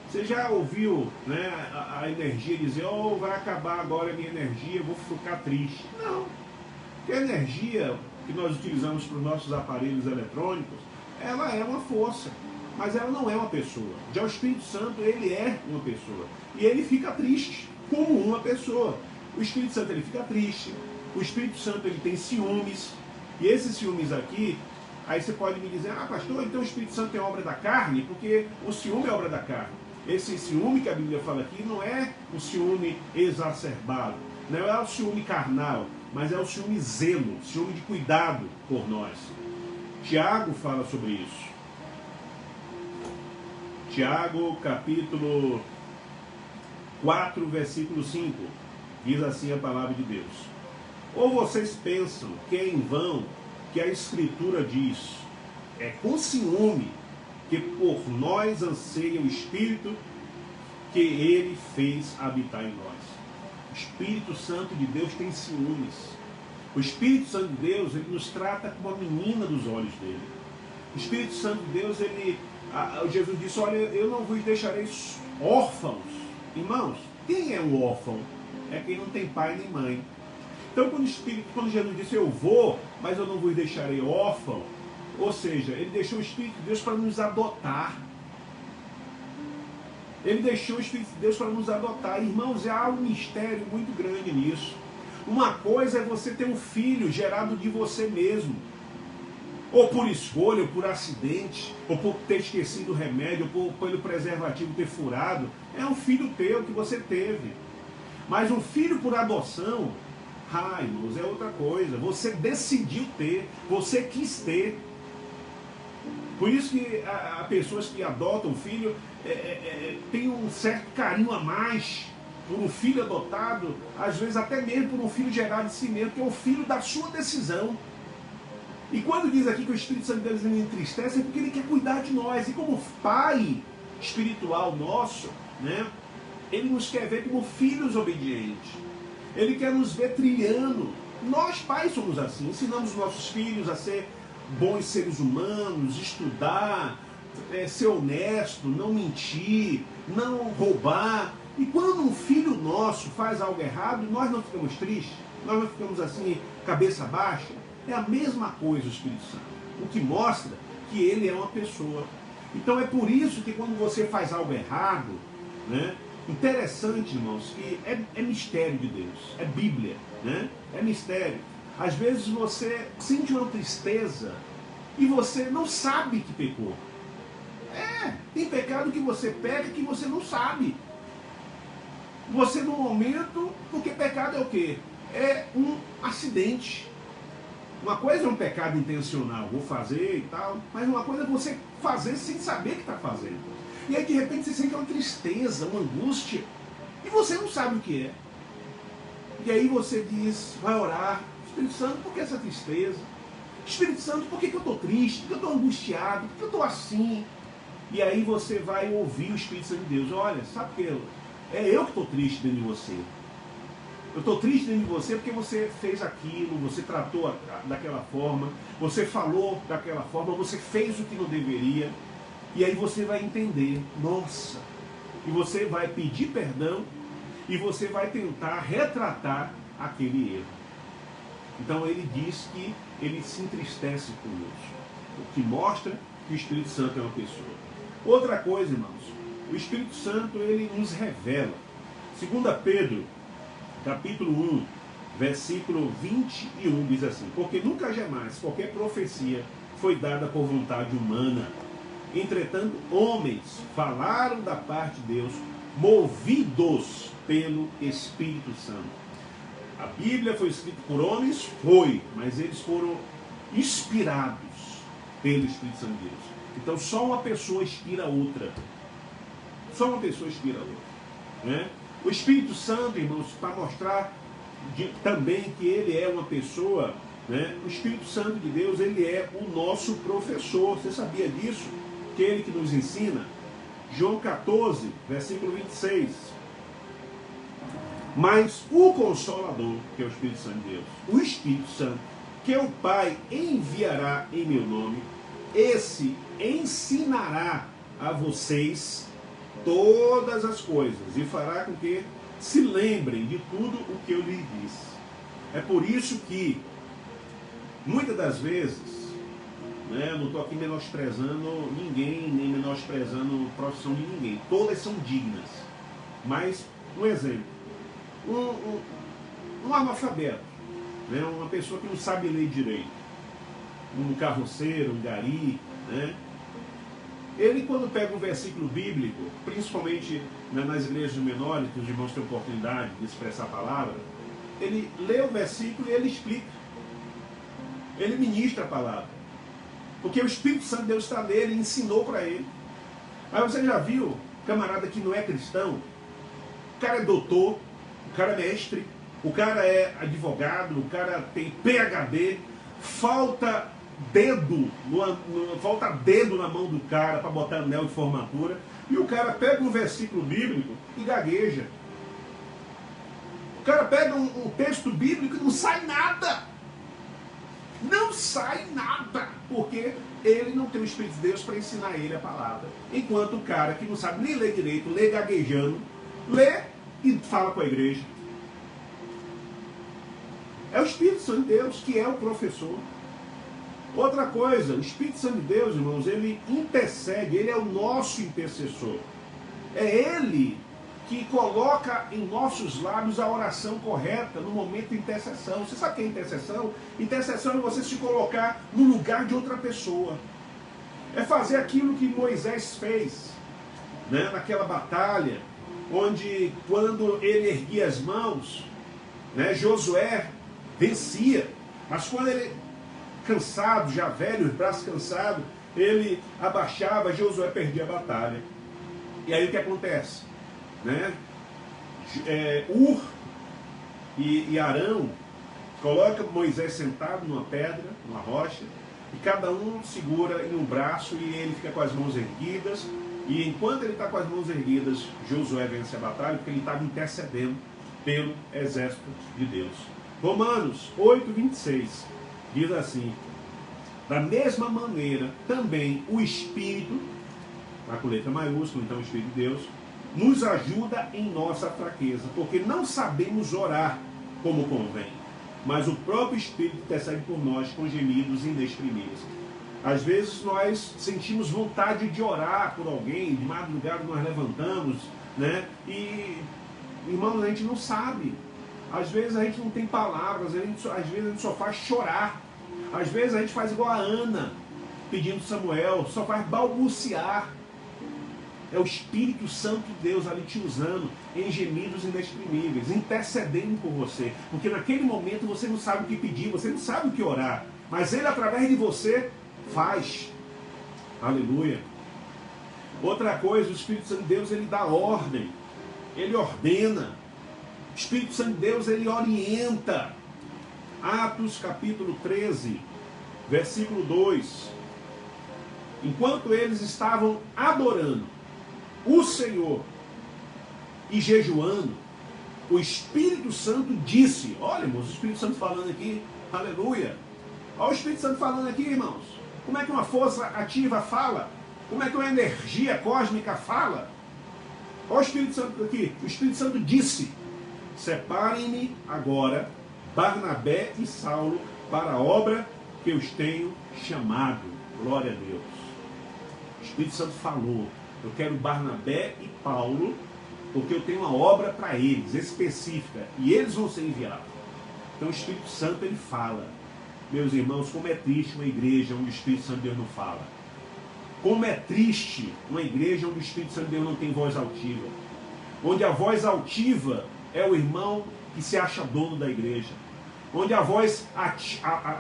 Você já ouviu, né, a energia dizer, oh, vai acabar agora a minha energia, eu vou ficar triste? Não. Porque a energia que nós utilizamos para os nossos aparelhos eletrônicos, ela é uma força, mas ela não é uma pessoa. Já o Espírito Santo, ele é uma pessoa. E ele fica triste, como uma pessoa. O Espírito Santo, ele fica triste. O Espírito Santo, ele tem ciúmes. E esses ciúmes aqui, aí você pode me dizer, ah, pastor, então o Espírito Santo é obra da carne? Porque o ciúme é obra da carne. Esse ciúme que a Bíblia fala aqui não é o ciúme exacerbado, não é o ciúme carnal, mas é o ciúme zelo, ciúme de cuidado por nós. Tiago fala sobre isso. Tiago, capítulo 4, versículo 5, diz assim a palavra de Deus. Ou vocês pensam que é em vão que a Escritura diz, é com ciúme que por nós anseia o Espírito que ele fez habitar em nós. O Espírito Santo de Deus tem ciúmes. O Espírito Santo de Deus, ele nos trata como a menina dos olhos dele. O Espírito Santo de Deus, Jesus disse, olha, eu não vos deixarei órfãos. Irmãos, quem é um órfão? É quem não tem pai nem mãe. Então, quando Jesus disse, eu vou, mas eu não vos deixarei órfão, ou seja, ele deixou o Espírito de Deus para nos adotar. Ele deixou o Espírito de Deus para nos adotar. Irmãos, há um mistério muito grande nisso. Uma coisa é você ter um filho gerado de você mesmo. Ou por escolha, ou por acidente, ou por ter esquecido o remédio, ou pelo preservativo ter furado. É um filho teu que você teve. Mas um filho por adoção, irmãos, é outra coisa. Você decidiu ter, você quis ter. Por isso que há pessoas que adotam um filho, tem um certo carinho a mais por um filho adotado, às vezes até mesmo por um filho gerado de si mesmo, que é o filho da sua decisão. E quando diz aqui que o Espírito Santo de Deus me entristece, é porque ele quer cuidar de nós. E como pai espiritual nosso, né, ele nos quer ver como filhos obedientes. Ele quer nos ver trilhando. Nós pais somos assim, ensinamos os nossos filhos a ser bons seres humanos, estudar, ser honesto, não mentir, não roubar. E quando um filho nosso faz algo errado, nós não ficamos tristes, nós não ficamos assim, cabeça baixa. É a mesma coisa o Espírito Santo. O que mostra que ele é uma pessoa. Então é por isso que quando você faz algo errado, né, interessante, irmãos, que é mistério de Deus, é Bíblia, né? É mistério. Às vezes você sente uma tristeza e você não sabe que pecou. Tem pecado que você peca que você não sabe. Você no momento, porque pecado é o quê? É um acidente. Uma coisa é um pecado intencional, vou fazer e tal, mas uma coisa é você fazer sem saber que está fazendo. E aí de repente você sente uma tristeza, uma angústia, e você não sabe o que é. E aí você diz, vai orar, Espírito Santo, por que essa tristeza? Espírito Santo, por que eu estou triste? Por que eu estou angustiado? Por que eu estou assim? E aí você vai ouvir o Espírito Santo de Deus. Olha, sabe o que? É eu que estou triste dentro de você. Eu estou triste dentro de você porque você fez aquilo, você tratou daquela forma, você falou daquela forma, você fez o que não deveria. E aí você vai entender, nossa, e você vai pedir perdão e você vai tentar retratar aquele erro. Então ele diz que ele se entristece conosco, o que mostra que o Espírito Santo é uma pessoa. Outra coisa, irmãos, o Espírito Santo ele nos revela. 2 Pedro, capítulo 1, versículo 21, diz assim: porque nunca jamais qualquer profecia foi dada por vontade humana. Entretanto, homens falaram da parte de Deus, movidos pelo Espírito Santo. A Bíblia foi escrita por homens? Foi, mas eles foram inspirados pelo Espírito Santo de Deus. Então só uma pessoa inspira a outra. Só uma pessoa inspira a outra. Né? O Espírito Santo, irmãos, para mostrar também que ele é uma pessoa, né? O Espírito Santo de Deus, ele é o nosso professor. Você sabia disso? Que ele que nos ensina? João 14, versículo 26. Mas o Consolador, que é o Espírito Santo de Deus, o Espírito Santo, que o Pai enviará em meu nome, esse ensinará a vocês todas as coisas e fará com que se lembrem de tudo o que eu lhes disse. É por isso que, muitas das vezes, né, eu não estou aqui menosprezando ninguém, nem menosprezando a profissão de ninguém. Todas são dignas. Mas, um exemplo. Um analfabeto, né, uma pessoa que não sabe ler direito, um carroceiro, um gari, né, ele quando pega um versículo bíblico, principalmente nas igrejas menores, que os irmãos têm oportunidade de expressar a palavra, ele lê o versículo e ele explica. Ele ministra a palavra. Porque o Espírito Santo de Deus está nele e ensinou para ele. Aí você já viu, camarada que não é cristão, o cara é doutor, o cara é mestre, o cara é advogado, o cara tem PhD, falta dedo na mão do cara para botar anel de formatura, e o cara pega um versículo bíblico e gagueja. O cara pega um texto bíblico e não sai nada. Não sai nada, porque ele não tem o Espírito de Deus para ensinar ele a palavra. Enquanto o cara que não sabe nem ler direito, lê gaguejando, lê e fala com a igreja. É o Espírito Santo de Deus que é o professor. Outra coisa, o Espírito Santo de Deus, irmãos, ele intercede, ele é o nosso intercessor. É ele que coloca em nossos lábios a oração correta no momento de intercessão. Você sabe o que é intercessão? Intercessão é você se colocar no lugar de outra pessoa. É fazer aquilo que Moisés fez, né, naquela batalha, onde quando ele erguia as mãos, né, Josué vencia. Mas quando ele, cansado, já velho, os braços cansados, ele abaixava, Josué perdia a batalha. E aí o que acontece? Né? Ur e Arão coloca Moisés sentado numa pedra, numa rocha, e cada um segura em um braço e ele fica com as mãos erguidas, e enquanto ele está com as mãos erguidas, Josué vence a batalha, porque ele estava intercedendo pelo exército de Deus. Romanos 8, 26 diz assim: da mesma maneira também o Espírito, com letra maiúscula, então o Espírito de Deus, nos ajuda em nossa fraqueza, porque não sabemos orar como convém, mas o próprio Espírito intercede por nós com gemidos inexprimíveis. Às vezes nós sentimos vontade de orar por alguém, de madrugada nós levantamos, né? E, irmãos, a gente não sabe. Às vezes a gente não tem palavras, às vezes a gente só faz chorar. Às vezes a gente faz igual a Ana. pedindo Samuel, só faz balbuciar. É o Espírito Santo de Deus ali te usando em gemidos inexprimíveis, intercedendo por você. Porque naquele momento você não sabe o que pedir, você não sabe o que orar. Mas Ele, através de você, faz. Aleluia. Outra coisa, o Espírito Santo de Deus, Ele dá ordem. Ele ordena. O Espírito Santo de Deus, Ele orienta. Atos capítulo 13, versículo 2. Enquanto eles estavam adorando o Senhor e jejuando, o Espírito Santo disse, olha, irmãos, o Espírito Santo falando aqui, aleluia. Olha o Espírito Santo falando aqui, irmãos. Como é que uma força ativa fala? Como é que uma energia cósmica fala? Olha o Espírito Santo aqui. O Espírito Santo disse, separem-me agora Barnabé e Saulo para a obra que eu os tenho chamado. Glória a Deus. O Espírito Santo falou, eu quero Barnabé e Paulo, porque eu tenho uma obra para eles, específica, e eles vão ser enviados. Então o Espírito Santo, ele fala. Meus irmãos, como é triste uma igreja onde o Espírito Santo de Deus não fala. Como é triste uma igreja onde o Espírito Santo de Deus não tem voz altiva. Onde a voz altiva é o irmão que se acha dono da igreja. Onde a voz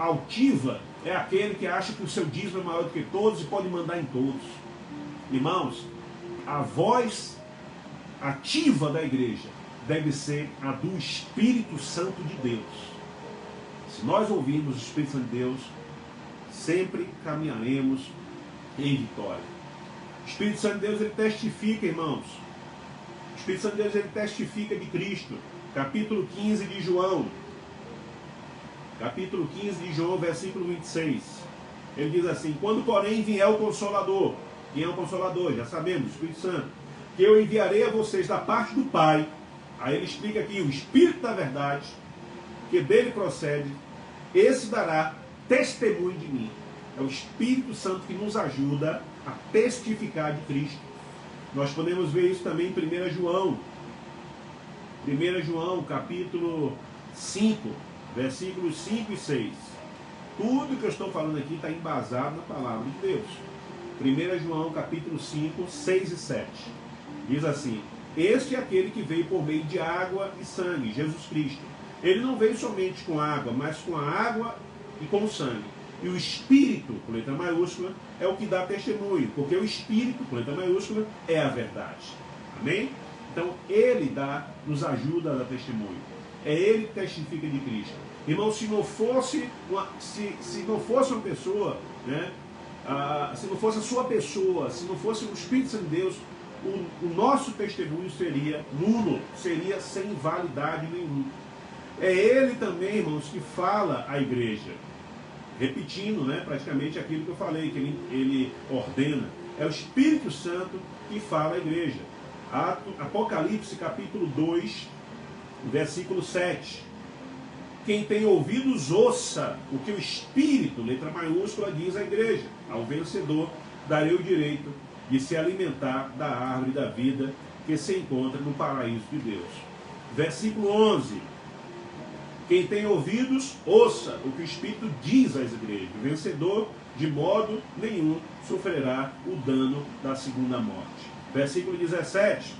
altiva é aquele que acha que o seu dízimo é maior do que todos e pode mandar em todos. Irmãos, a voz ativa da igreja deve ser a do Espírito Santo de Deus. Se nós ouvirmos o Espírito Santo de Deus, sempre caminharemos em vitória. O Espírito Santo de Deus, ele testifica, irmãos. O Espírito Santo de Deus, ele testifica de Cristo. Capítulo 15 de João. Capítulo 15 de João, versículo 26. Ele diz assim, quando porém vier o Consolador, quem é o Consolador? Já sabemos, o Espírito Santo. Que eu enviarei a vocês da parte do Pai. Aí ele explica aqui, o Espírito da verdade, que dele procede, esse dará testemunho de mim. É o Espírito Santo que nos ajuda a testificar de Cristo. Nós podemos ver isso também em 1 João. 1 João, capítulo 5, versículos 5 e 6. Tudo que eu estou falando aqui está embasado na palavra de Deus. 1 João, capítulo 5, 6 e 7. Diz assim, este é aquele que veio por meio de água e sangue, Jesus Cristo. Ele não veio somente com água, mas com a água e com o sangue. E o Espírito, com letra maiúscula, é o que dá testemunho, porque o Espírito, com letra maiúscula, é a verdade. Amém? Então, ele nos ajuda a dar testemunho. É ele que testifica de Cristo. Irmão, se não fosse uma pessoa, né, se não fosse a sua pessoa, se não fosse o Espírito Santo de Deus, o nosso testemunho seria nulo, seria sem validade nenhuma. É ele também, irmãos, que fala à igreja. Repetindo, né, praticamente aquilo que eu falei, que ele ordena. É o Espírito Santo que fala à igreja. Apocalipse capítulo 2, versículo 7. Quem tem ouvidos, ouça o que o Espírito, letra maiúscula, diz à igreja. Ao vencedor darei o direito de se alimentar da árvore da vida que se encontra no paraíso de Deus. Versículo 11. Quem tem ouvidos, ouça o que o Espírito diz às igrejas. O vencedor, de modo nenhum, sofrerá o dano da segunda morte. Versículo 17.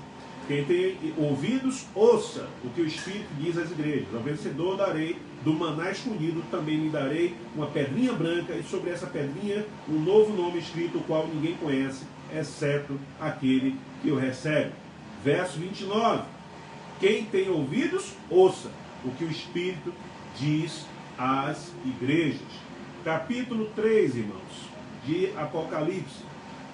Quem tem ouvidos, ouça o que o Espírito diz às igrejas. Ao vencedor darei do maná escondido, também lhe darei uma pedrinha branca, e sobre essa pedrinha um novo nome escrito, o qual ninguém conhece, exceto aquele que o recebe. Verso 29. Quem tem ouvidos, ouça o que o Espírito diz às igrejas. Capítulo 3, irmãos, de Apocalipse.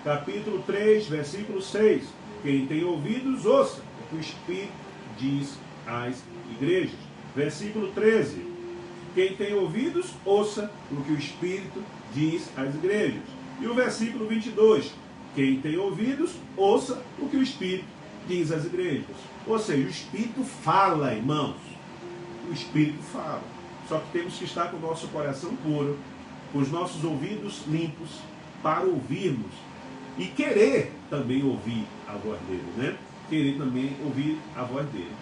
Capítulo 3, versículo 6. Quem tem ouvidos, ouça o que o Espírito diz às igrejas. Versículo 13. Quem tem ouvidos, ouça o que o Espírito diz às igrejas. E o versículo 22. Quem tem ouvidos, ouça o que o Espírito diz às igrejas. Ou seja, o Espírito fala, irmãos. O Espírito fala. Só que temos que estar com o nosso coração puro, com os nossos ouvidos limpos, para ouvirmos e querer também ouvir a voz dele, né? Querer também ouvir a voz dele.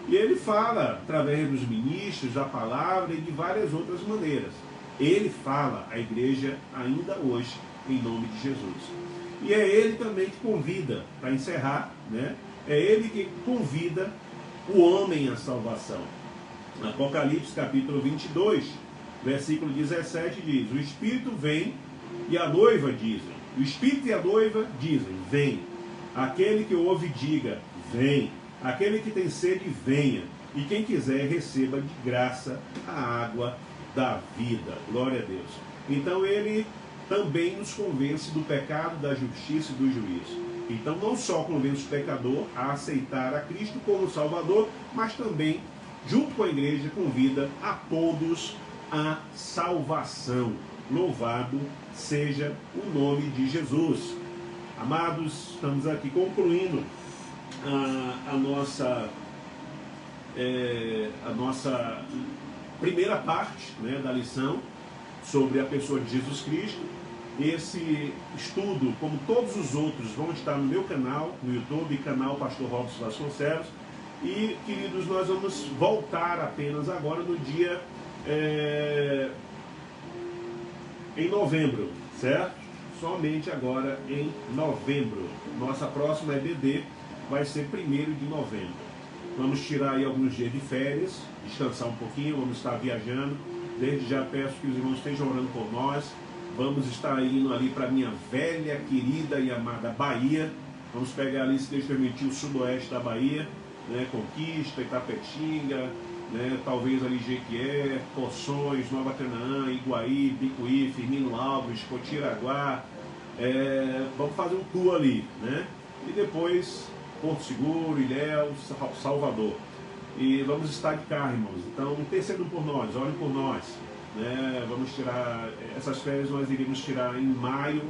E ele fala através dos ministros, da palavra e de várias outras maneiras. Ele fala à igreja ainda hoje em nome de Jesus. E é Ele também que convida, para encerrar, né? É Ele que convida o homem à salvação. Apocalipse capítulo 22, versículo 17 diz: o Espírito vem e a noiva dizem. O Espírito e a noiva dizem: vem. Aquele que ouve diga: vem. Aquele que tem sede, venha. E quem quiser, receba de graça a água da vida. Glória a Deus. Então ele também nos convence do pecado, da justiça e do juízo. Então não só convence o pecador a aceitar a Cristo como Salvador, mas também, junto com a igreja, convida a todos à salvação. Louvado seja o nome de Jesus. Amados, estamos aqui concluindo a nossa primeira parte, né, da lição sobre a pessoa de Jesus Cristo. Esse estudo, como todos os outros, vão estar no meu canal, no YouTube, canal Pastor Robson Vasconcelos. E, queridos, nós vamos voltar apenas agora no dia em novembro, certo? Somente agora em novembro. Nossa próxima EBD vai ser 1º de novembro. Vamos tirar aí alguns dias de férias, descansar um pouquinho, vamos estar viajando. Desde já peço que os irmãos estejam orando por nós. Vamos estar indo ali para a minha velha, querida e amada Bahia. Vamos pegar ali, se Deus permitir, o sudoeste da Bahia, né? Conquista, Itapetinga, né? Talvez ali Jequié, Poções, Nova Canaã, Iguaí, Bicuí, Firmino Alves, Cotiraguá. Vamos fazer um tour ali, né? E depois Porto Seguro, Ilhéus, Salvador. E vamos estar de carro, irmãos. Então, intercedam por nós, orem por nós. Né? Vamos tirar, essas férias nós iríamos tirar em maio.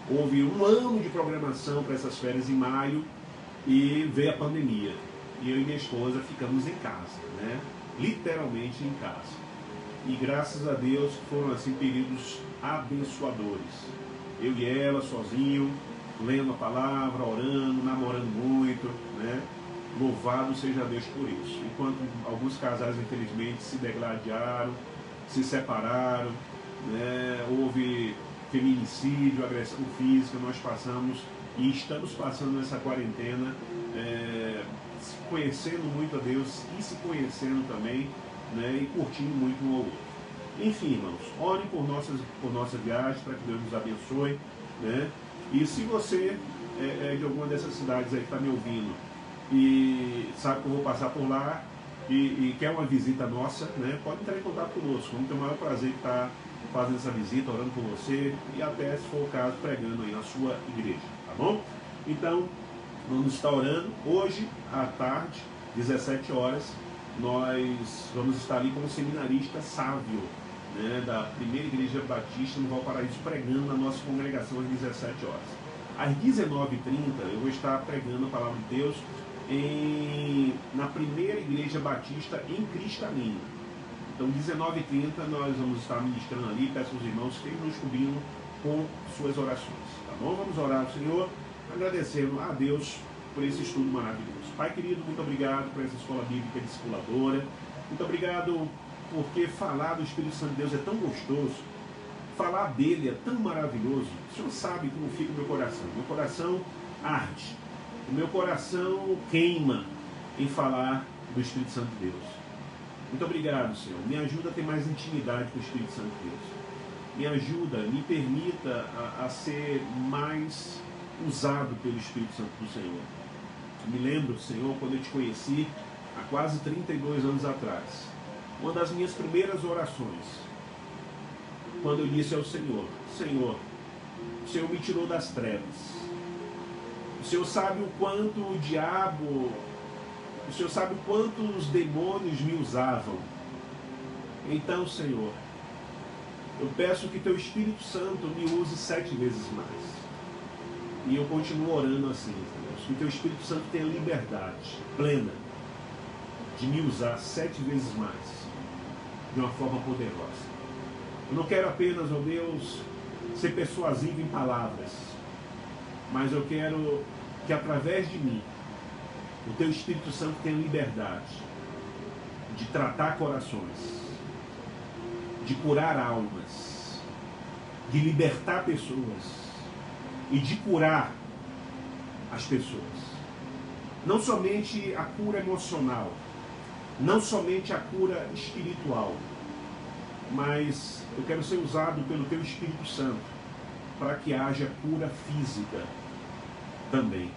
Houve um ano de programação para essas férias em maio e veio a pandemia. E eu e minha esposa ficamos em casa, né? Literalmente em casa. E graças a Deus foram assim períodos abençoadores. Eu e ela sozinho, lendo a palavra, orando, namorando muito, né? Louvado seja Deus por isso. Enquanto alguns casais, infelizmente, se degladiaram, se separaram, né? Houve feminicídio, agressão física, nós passamos e estamos passando nessa quarentena, conhecendo muito a Deus e se conhecendo também, né? E curtindo muito um ao outro. Enfim, irmãos, orem por nossa viagem, para que Deus nos abençoe, né? E se você é de alguma dessas cidades aí que está me ouvindo e sabe que eu vou passar por lá e quer uma visita nossa, né, pode entrar em contato conosco. Vamos ter o maior prazer de estar fazendo essa visita, orando por você e até, se for o caso, pregando aí na sua igreja, tá bom? Então, vamos estar orando. Hoje, à tarde, 17 horas, nós vamos estar ali com o seminarista Sávio, né, da Primeira Igreja Batista no Valparaíso, pregando na nossa congregação às 17 horas. Às 19h30 eu vou estar pregando a palavra de Deus na Primeira Igreja Batista em Cristalina. Então 19h30 nós vamos estar ministrando ali. Peço aos irmãos que estejam nos cobrindo com suas orações, tá bom? Vamos orar ao Senhor, agradecendo a Deus por esse estudo maravilhoso. Pai querido, muito obrigado por essa escola bíblica discipuladora. Muito obrigado porque falar do Espírito Santo de Deus é tão gostoso. Falar dele é tão maravilhoso. O Senhor sabe como fica o meu coração. Meu coração arde. O meu coração queima em falar do Espírito Santo de Deus. Muito obrigado, Senhor. Me ajuda a ter mais intimidade com o Espírito Santo de Deus. Me ajuda, me permita a ser mais usado pelo Espírito Santo do Senhor. Me lembro, Senhor, quando eu te conheci há quase 32 anos atrás. Uma das minhas primeiras orações, quando eu disse ao Senhor: Senhor, o Senhor me tirou das trevas. O Senhor sabe o quanto o diabo, o Senhor sabe o quanto os demônios me usavam. Então, Senhor, eu peço que Teu Espírito Santo me use 7 vezes mais. E eu continuo orando assim, Deus, que Teu Espírito Santo tenha liberdade plena de me usar 7 vezes mais, de uma forma poderosa. Eu não quero apenas, ó Deus, ser persuasivo em palavras, mas eu quero que através de mim, o Teu Espírito Santo tenha liberdade de tratar corações, de curar almas, de libertar pessoas e de curar as pessoas. Não somente a cura emocional, não somente a cura espiritual, mas eu quero ser usado pelo Teu Espírito Santo para que haja cura física também.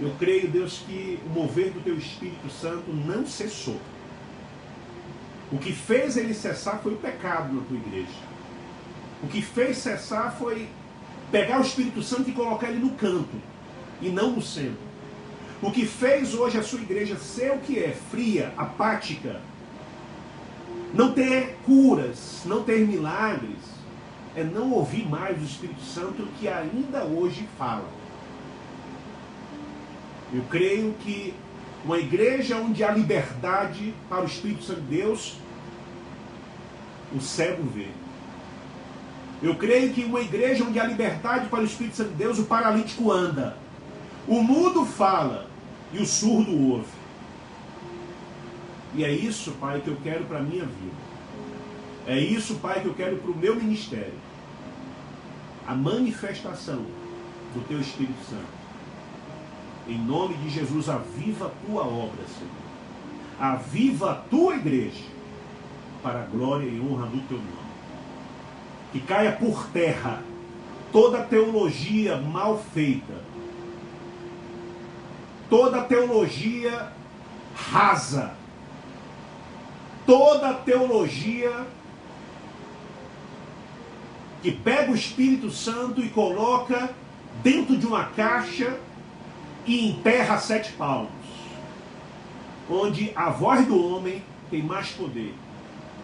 Eu creio, Deus, que o mover do Teu Espírito Santo não cessou. O que fez ele cessar foi o pecado na Tua igreja. O que fez cessar foi pegar o Espírito Santo e colocar ele no canto, e não no centro. O que fez hoje a sua igreja ser o que é, fria, apática, não ter curas, não ter milagres, é não ouvir mais o Espírito Santo que ainda hoje fala. Eu creio que uma igreja onde há liberdade para o Espírito Santo de Deus, o cego vê. Eu creio que uma igreja onde há liberdade para o Espírito Santo de Deus, o paralítico anda. O mudo fala e o surdo ouve. E é isso, Pai, que eu quero para a minha vida. É isso, Pai, que eu quero para o meu ministério. A manifestação do Teu Espírito Santo. Em nome de Jesus, aviva a Tua obra, Senhor. Aviva a Tua igreja para a glória e honra do Teu nome. Que caia por terra toda teologia mal feita, toda teologia rasa, toda teologia que pega o Espírito Santo e coloca dentro de uma caixa e enterra 7 palmos, onde a voz do homem tem mais poder,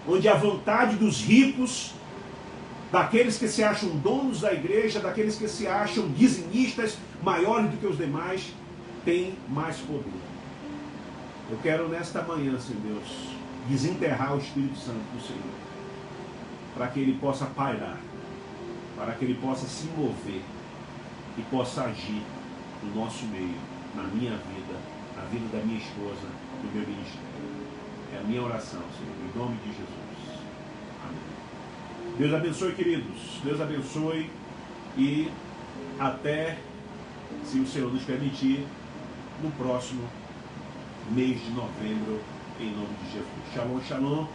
onde a vontade dos ricos, daqueles que se acham donos da igreja, daqueles que se acham dizimistas maiores do que os demais, tem mais poder. Eu quero nesta manhã, Senhor Deus, desenterrar o Espírito Santo do Senhor, para que ele possa pairar, para que ele possa se mover e possa agir no nosso meio, na minha vida, na vida da minha esposa, do meu ministério. É a minha oração, Senhor, em nome de Jesus. Amém. Deus abençoe, queridos. Deus abençoe e até, se o Senhor nos permitir, no próximo mês de novembro, em nome de Jesus. Shalom, shalom.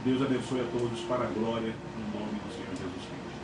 Deus abençoe a todos para a glória, no nome do Senhor Jesus Cristo.